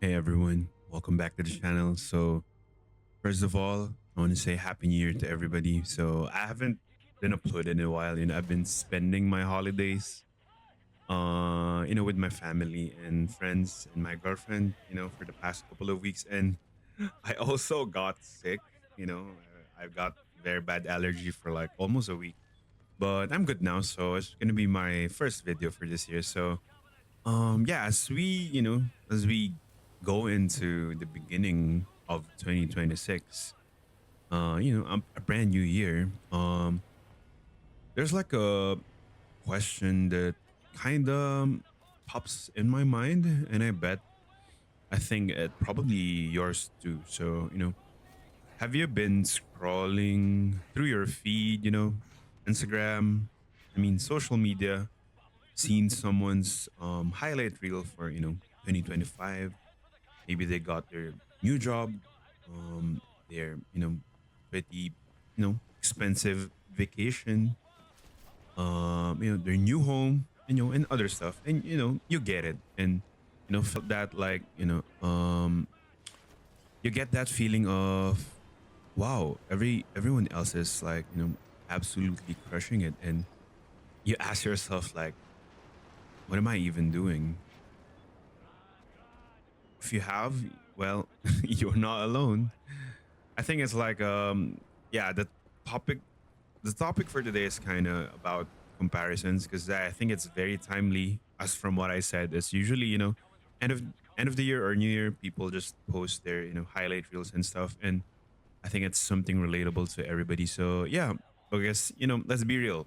Hey everyone, welcome back to the channel. So, first of all, I want to say Happy New Year to everybody. So, I haven't been uploaded in a while. I've been spending my holidays, with my family and friends and my girlfriend, for the past couple of weeks. And I also got sick. I got very bad allergy for like almost a week, but I'm good now. So, it's gonna be my first video for this year. So, yeah, as we go into the beginning of 2026, a brand new year, there's like a question that kind of pops in my mind, and I think it probably yours too. So, have you been scrolling through your feed, Instagram, social media, seen someone's highlight reel for 2025? Maybe they got their new job, their pretty expensive vacation, their new home, and other stuff, and you get it, and felt that, like, you get that feeling of, wow, everyone else is, like, absolutely crushing it, and you ask yourself, like, what am I even doing? If you have, well, you're not alone. I think it's like, yeah, topic the topic for today is kind of about comparisons, because I think it's very timely. As from what I said, it's usually, end of end of the year or New Year, people just post their highlight reels and stuff, and I think it's something relatable to everybody. So yeah, I guess, let's be real.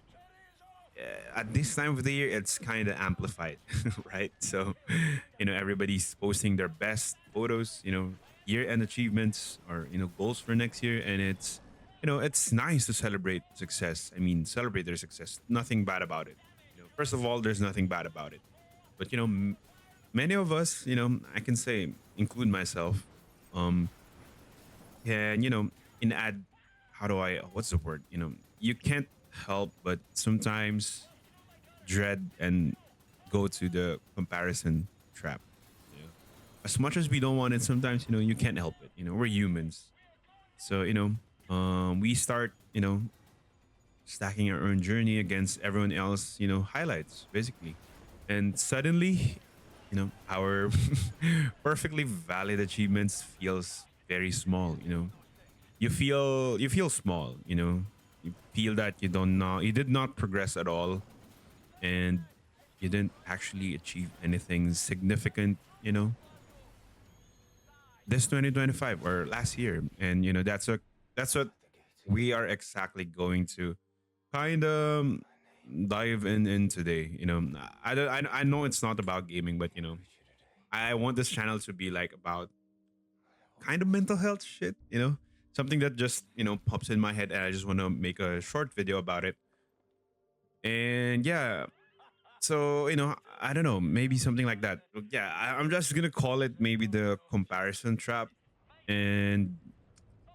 At this time of the year, it's kind of amplified, right? So, everybody's posting their best photos, year end achievements, or, goals for next year. And it's nice to celebrate success. I mean, celebrate their success. Nothing bad about it. First of all, there's nothing bad about it. But, many of us, I can say, include myself, um, can, in ad, how do I, what's the word? You can't help but sometimes dread and go to the comparison trap. You know, as much as we don't want it, sometimes you can't help it. We're humans, so we start stacking our own journey against everyone else highlights, basically, and suddenly our perfectly valid achievements feels very small. You feel small. You feel that you did not progress at all, and you didn't actually achieve anything significant, this 2025 or last year. And that's what we are exactly going to kind of dive in today. I know it's not about gaming, but I want this channel to be like about kind of mental health shit, something that just pops in my head, and I just want to make a short video about it. And yeah, so I don't know, maybe something like that. Yeah, I'm just gonna call it maybe the comparison trap. And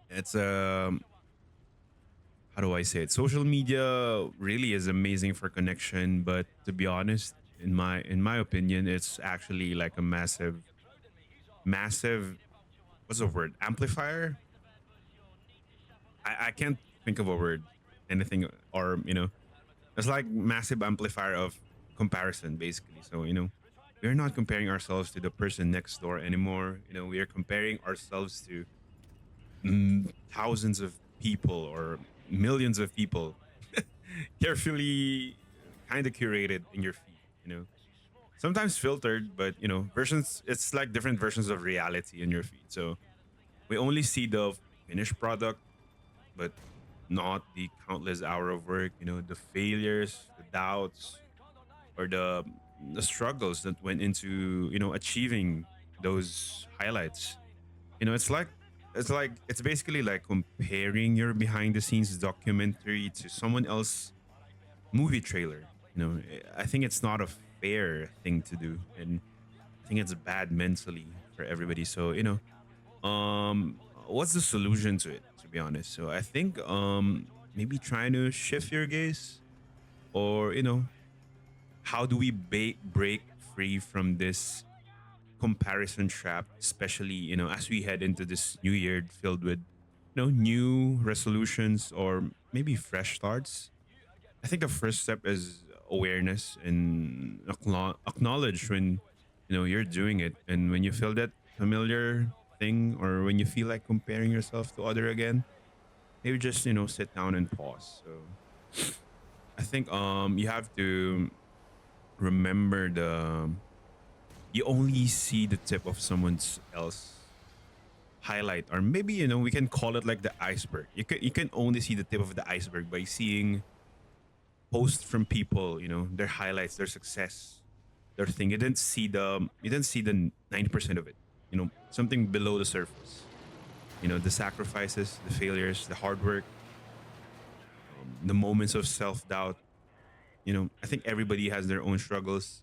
it's how do I say it? Social media really is amazing for connection, but to be honest, in my opinion, it's actually like a massive, what's the word, amplifier. I can't think of a word, anything, or it's like massive amplifier of comparison, basically. So, we're not comparing ourselves to the person next door anymore. We are comparing ourselves to thousands of people or millions of people, carefully kind of curated in your feed, sometimes filtered, but versions, it's like different versions of reality in your feed. So we only see the finished product, but not the countless hour of work, the failures, the doubts, or the struggles that went into achieving those highlights. It's basically like comparing your behind the scenes documentary to someone else movie trailer. I think it's not a fair thing to do, and I think it's bad mentally for everybody. So, what's the solution to it, to be honest? So I think maybe trying to shift your gaze, or how do we break free from this comparison trap, especially, as we head into this new year filled with, new resolutions or maybe fresh starts. I think the first step is awareness and acknowledge when, you're doing it. And when you feel that familiar thing or when you feel like comparing yourself to other again, maybe just, sit down and pause. So I think you have to remember you only see the tip of someone's else highlight, or maybe, we can call it like the iceberg. You can only see the tip of the iceberg by seeing posts from people, their highlights, their success, their thing. You didn't see the 90% of it, something below the surface, the sacrifices, the failures, the hard work, the moments of self-doubt. I think everybody has their own struggles.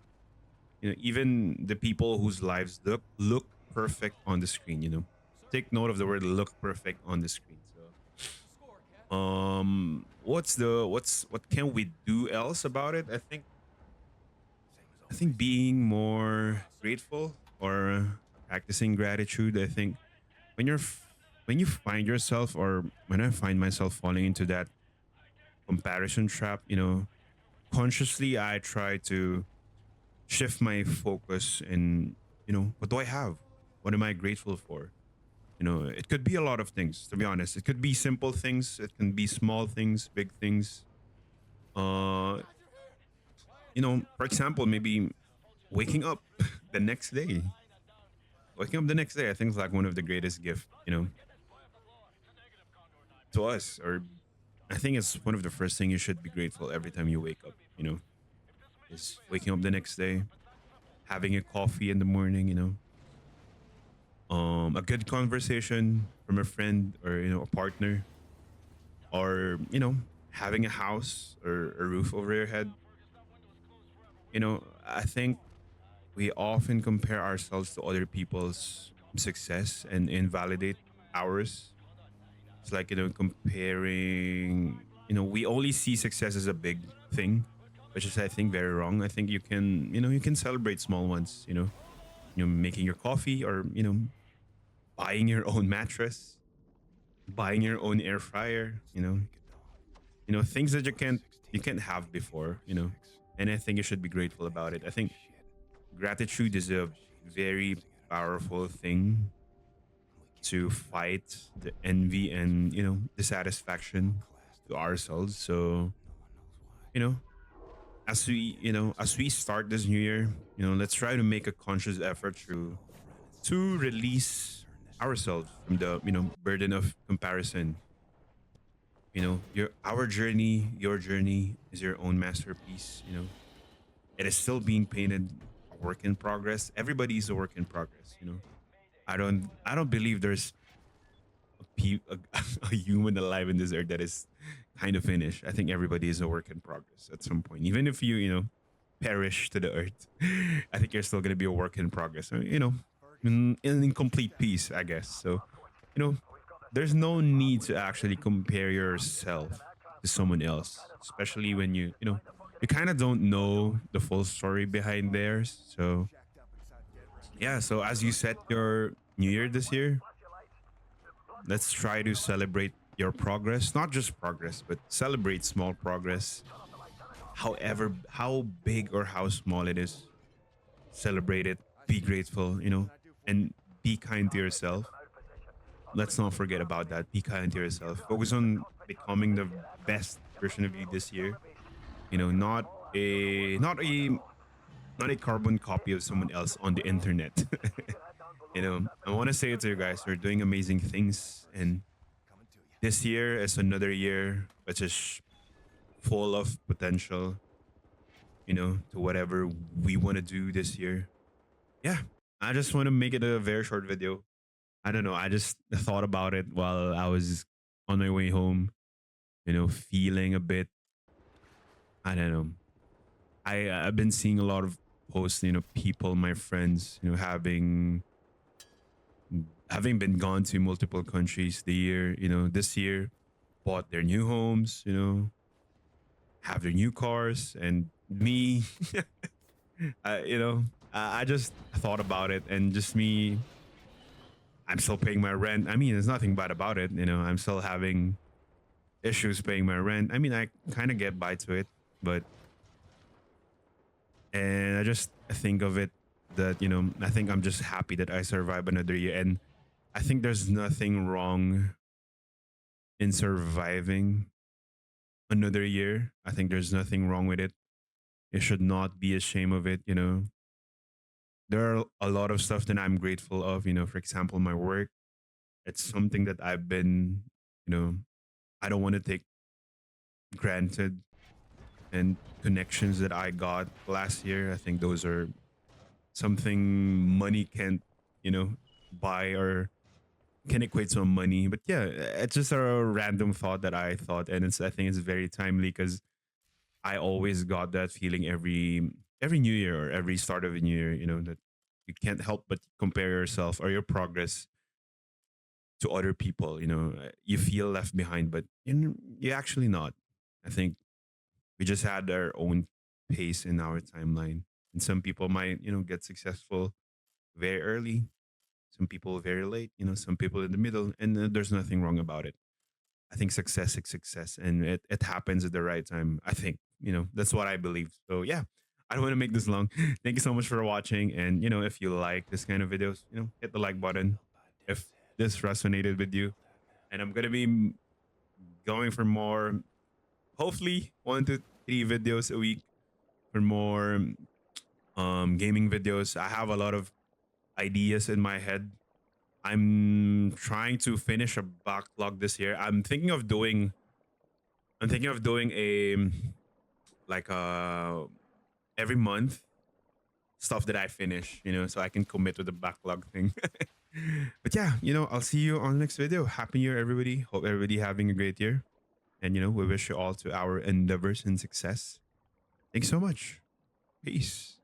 Even the people whose lives look perfect on the screen. Take note of the word "look perfect" on the screen. So, what can we do else about it? I think being more grateful or practicing gratitude. I think when when you find yourself, or when I find myself falling into that comparison trap, consciously I try to shift my focus and, what do I have? What am I grateful for? It could be a lot of things, to be honest. It could be simple things, it can be small things, big things. Uh, for example, maybe waking up the next day. Waking up the next day, I think is like one of the greatest gifts, to us. Or I think it's one of the first thing you should be grateful every time you wake up, is waking up the next day, having a coffee in the morning, a good conversation from a friend or, a partner, or, having a house or a roof over your head. I think we often compare ourselves to other people's success and invalidate ours. It's like, comparing, we only see success as a big thing, which is, I think, very wrong. I think you can celebrate small ones, making your coffee, or, buying your own mattress, buying your own air fryer, things that you can't have before, and I think you should be grateful about it. I think gratitude is a very powerful thing to fight the envy and, dissatisfaction to ourselves. So, you know as we start this new year, let's try to make a conscious effort to release ourselves from the, burden of comparison. Your journey is your own masterpiece. It is still being painted, a work in progress. Everybody's a work in progress. I don't believe there's a human alive in this earth that is kind of finished. I think everybody is a work in progress at some point. Even if you perish to the earth, I think you're still gonna be a work in progress. In incomplete peace, I guess. So, you know, there's no need to actually compare yourself to someone else, especially when you kind of don't know the full story behind theirs. So yeah, so as you set your new year this year, let's try to celebrate your progress, not just progress, but celebrate small progress. However, how big or how small it is, celebrate it, be grateful, and be kind to yourself. Let's not forget about that. Be kind to yourself. Focus on becoming the best version of you this year. Not a carbon copy of someone else on the internet. I want to say it to you guys. You're doing amazing things, and this year is another year which is full of potential. To whatever we want to do this year. Yeah, I just want to make it a very short video. I don't know. I just thought about it while I was on my way home. Feeling a bit. I don't know. I've been seeing a lot of posts. People, my friends, having been gone to multiple countries the year. This year, bought their new homes. Have their new cars, and me, I, I just thought about it, and just me, I'm still paying my rent. I mean, there's nothing bad about it. I'm still having issues paying my rent. I mean, I kind of get by to it, but and I just think of it that I think I'm just happy that I survived another year, and I think there's nothing wrong in surviving another year. I think there's nothing wrong with it. You should not be ashamed of it. There are a lot of stuff that I'm grateful of. For example, my work. It's something that I've been, you know, I don't want to take granted, and connections that I got last year. I think those are something money can't, you know, buy or can equate to money. But yeah, it's just a random thought that I thought, and I think it's very timely because I always got that feeling every new year or every start of a new year. That you can't help but compare yourself or your progress to other people. You feel left behind, but you're actually not. I think we just had our own pace in our timeline, and some people might get successful very early, some people very late, some people in the middle, and there's nothing wrong about it. I think success is success, and it happens at the right time. I think that's what I believe. So yeah, I don't want to make this long. Thank you so much for watching, and if you like this kind of videos, hit the like button if this resonated with you. And I'm gonna be going for more, hopefully 1 to 3 videos a week for more gaming videos. I have a lot of ideas in my head. I'm trying to finish a backlog this year. I'm thinking of doing a like every month stuff that I finish, so I can commit to the backlog thing. But yeah, I'll see you on the next video. Happy New Year, everybody. Hope everybody having a great year. And we wish you all to our endeavors and success. Thanks so much. Peace.